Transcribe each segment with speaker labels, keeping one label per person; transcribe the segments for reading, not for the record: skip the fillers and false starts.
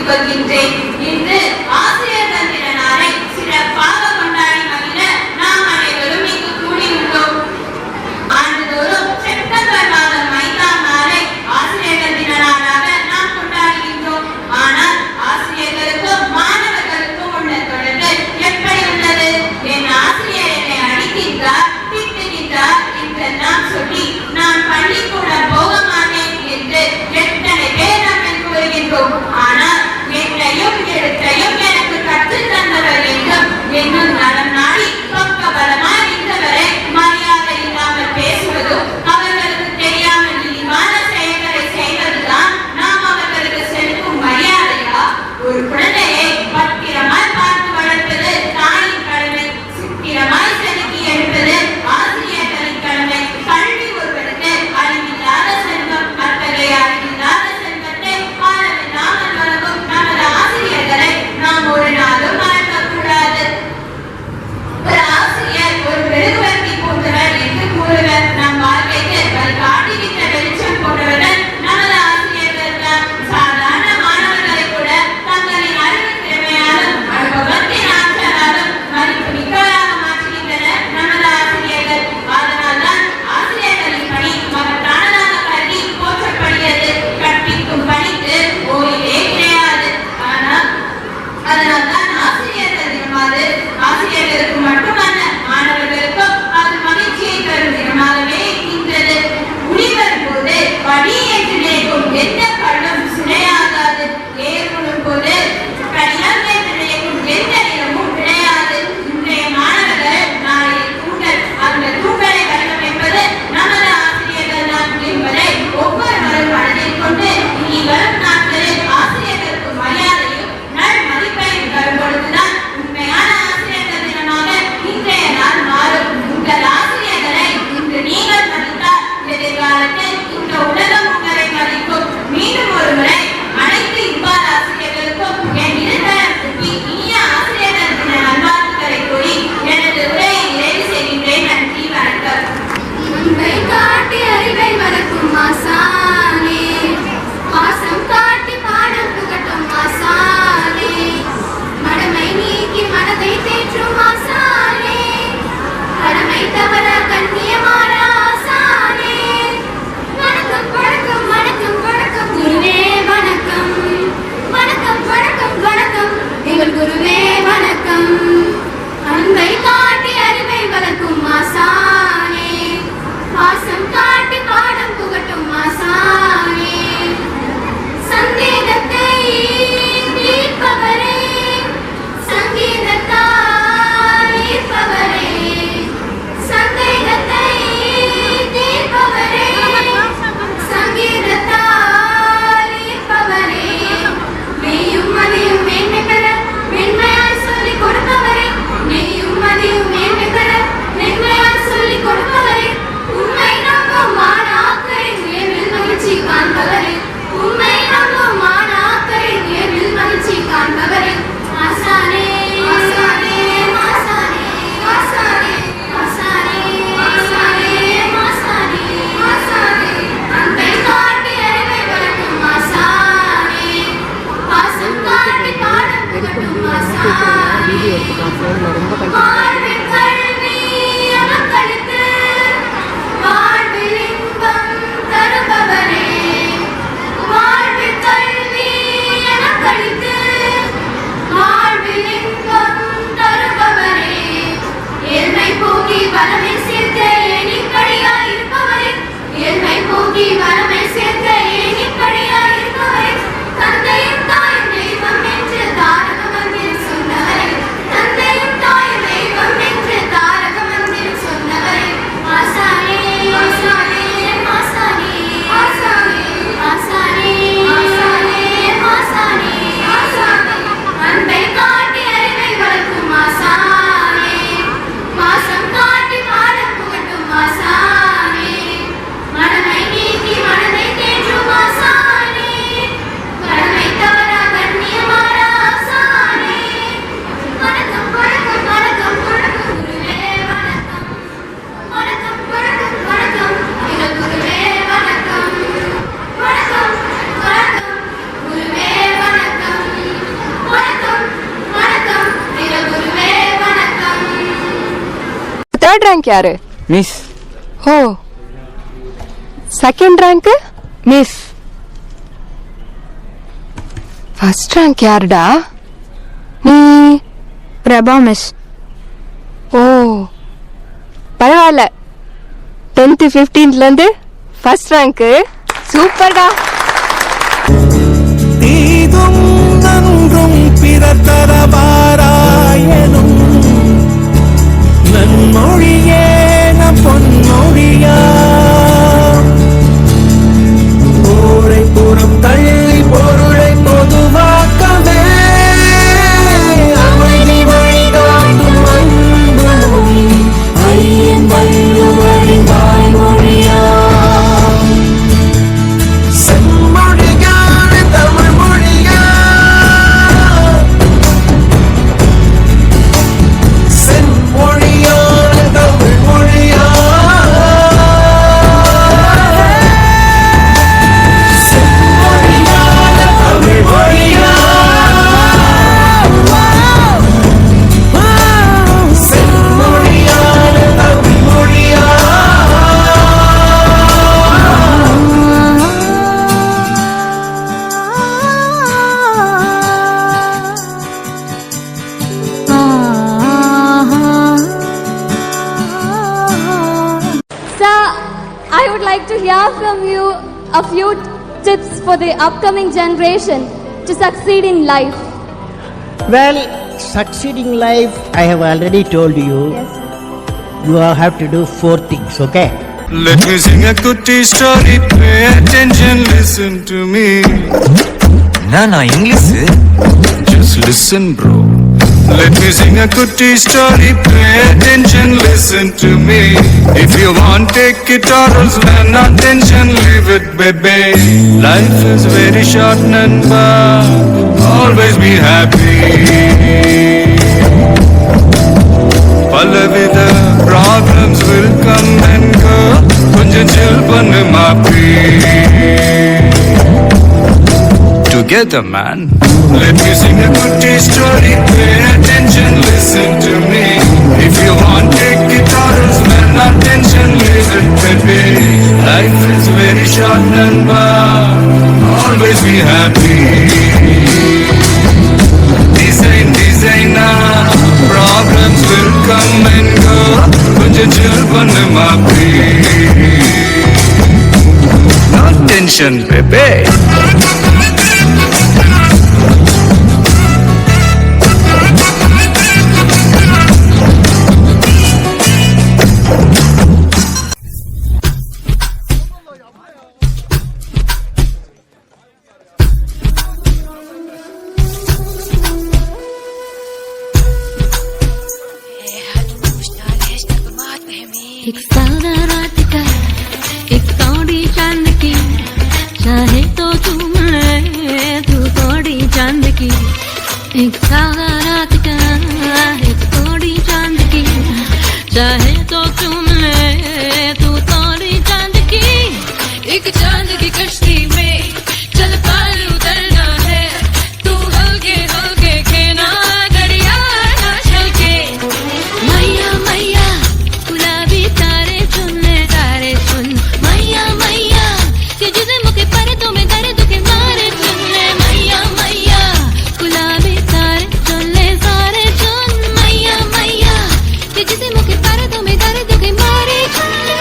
Speaker 1: தெரிவித்துக் கொள்கின்றேன். இன்று ஆசிரியர் தின நாளை சிறப்பாக கொண்டாடி மகிழ நாம் அனைவரும் இங்கு கூடியுள்ளோம். ஆண்டுதோறும் செப்டம்பர் மாதம் 5ஆம் நாளை ஆசிரியர் தின நாளாக நாம் கொண்டாடுகின்றோம். ஆனால் ஆசிரியர்களுக்கும் மாணவர்களுக்கும் உள்ள தொடர்பு எப்படி உள்ளது? என் ஆசிரியர் என்னை அடிக்கின்றார், திட்டுகின்றார் என்றெல்லாம் சொல்லி நான் பள்ளிக்கூடம் போக மாட்டேன் என்று எத்தனை பேர் நாங்கள் கூறுகின்றோம். ஆனால் என்னையும்
Speaker 2: ரேங்க் யாரு?
Speaker 3: Miss.
Speaker 2: Oh, second rank?
Speaker 3: Miss.
Speaker 2: First rank யாருடா? நீ?
Speaker 4: பிரபா மிஸ்.
Speaker 2: ஓ, பரவாயில்ல. 10th 15th first rank. சூப்பர்டா.
Speaker 5: தீதும் நன்றும் பிறர் தரவாராயனும் நன்மொழியே நம் பொன்மொழியா போரை புறம் தள்ளி பொருளை பொதுவாக்கவே அமைதி வழிகாட்டும் அன்பு மொழி ஐயன் வள்ளுவழி வாய்மொழியா செம்மொழியான தமிழ் மொழியா செம்மொழியான தமிழ் மொழியா செம்மொழியான தமிழ் மொழியா செம்மொழியான தமிழ் மொழியா
Speaker 6: Sir, I would like to hear from you a few tips for the upcoming generation to succeed in life.
Speaker 7: Well, succeeding life, I have already told you.
Speaker 6: Yes.
Speaker 7: You have to do 4 things, okay?
Speaker 8: Let me sing a goody story, pay attention, listen to me.
Speaker 3: நான் English.
Speaker 8: Just listen, bro. Let me sing a goody story, pay attention, listen to me. If you want, take it or else learn attention, leave it, baby. Life is very short, Nanba. Always be happy. பலவித problems will come and go. கொஞ்சம் chill பண்ணு மாப்பி. Together, man. Let me sing a goody story. Pay attention, listen to me. If you want, take it or else learn attention, leave it, baby. Life is very short, Nanba. Always be happy. Designer, problems will come and go. கொஞ்சம் chill பண்ணு மாப்பி. No tension, baby.
Speaker 9: एक सारा रात का एक कौड़ी चांद की चाहे तो तुम तू कौड़ी चांद की एक सारा रात का एक कौड़ी चांद की चाहे तो तुम तू कौड़ी चांद की एक चांद की कश्ती में चल पार उतरना है तू हल्के हल्के खेना गड़िया ना छलके मैया मैया गुलाबी तारे चुन मैया मैया के जिसे मुखे पर तुम्हें दर्द के मारे चुनने मैया मैया गुलाबी तारे चुन सारे चुन मैया मैया के जिसे मुखे पर तुम्हें दर्द के मारे चुनने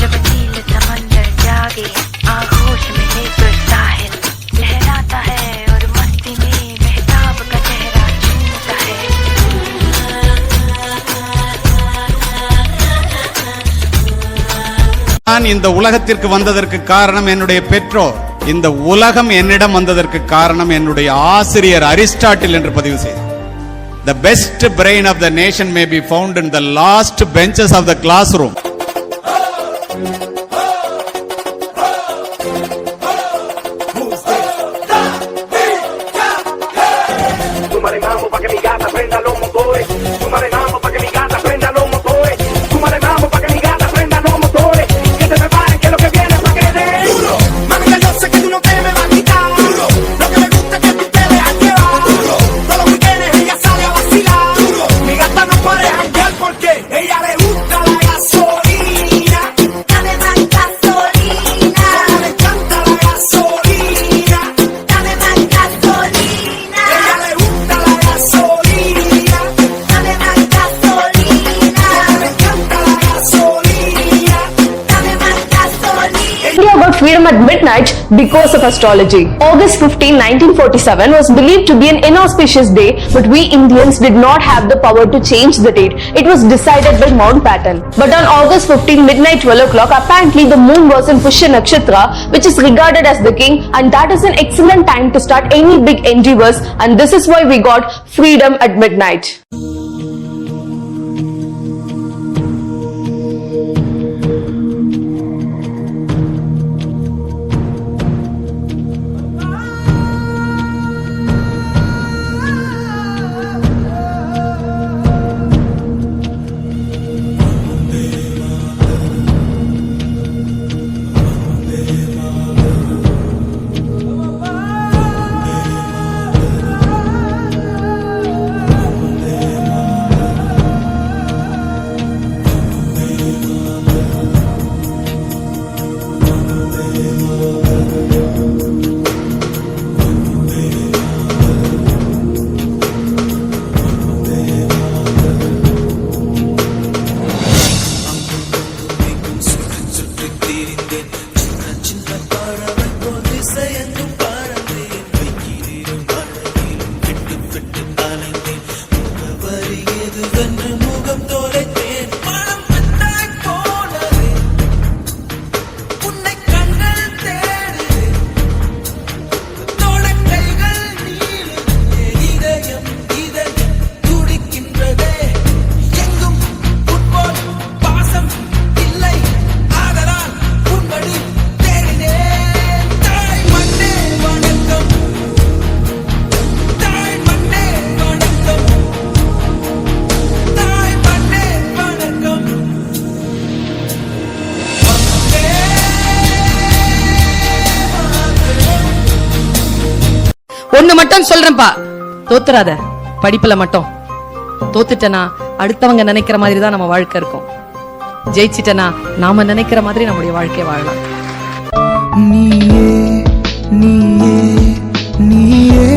Speaker 10: जब नील समंदर जागे आगोश में लेकर साहिल लहराता है और मस्ती में मेहताब का चेहरा झूमता है
Speaker 11: நான் இந்த உலகத்திற்கு வந்ததற்கு காரணம் என்னுடைய பெற்றோர். இந்த உலகம் என்னிடம் வந்ததற்கு காரணம் என்னுடைய ஆசிரியர் அரிஸ்டாட்டில் என்று பதிவு செய்தார். The best brain of the nation may be found in the last benches of the classroom.
Speaker 5: Mami, ya yo sé que tú no te me vas a quitar. Lo que me gusta es que tú te dejas llevar.
Speaker 2: freedom at midnight because of astrology. August 15, 1947 was believed to be an inauspicious day, but we Indians did not have the power to change the date. It was decided by Mountbatten. But on August 15, midnight 12 o'clock, apparently the moon was in Pushya Nakshatra, which is regarded as the king, and that is an excellent time to start any big endeavors, and this is why we got freedom at midnight.
Speaker 12: ஒண்ணு மட்டும் சொல்றேன்ப்பா, தோத்துறாத படிப்புல மட்டும். தோத்துட்டனா அடுத்தவங்க நினைக்கிற மாதிரி தான் நம்ம வாழ்க்கை இருக்கும். ஜெயிச்சிட்டனா நாம நினைக்கிற மாதிரி நம்முடைய வாழ்க்கை வாழலாம்.
Speaker 5: நீயே நீயே நீயே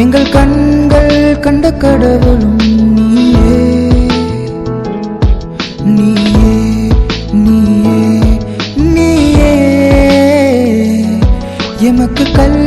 Speaker 5: எங்கள் கண்கள் கண்ட கடவுளும் நீயே நீயே நீயே நீயே எமக்கு கல்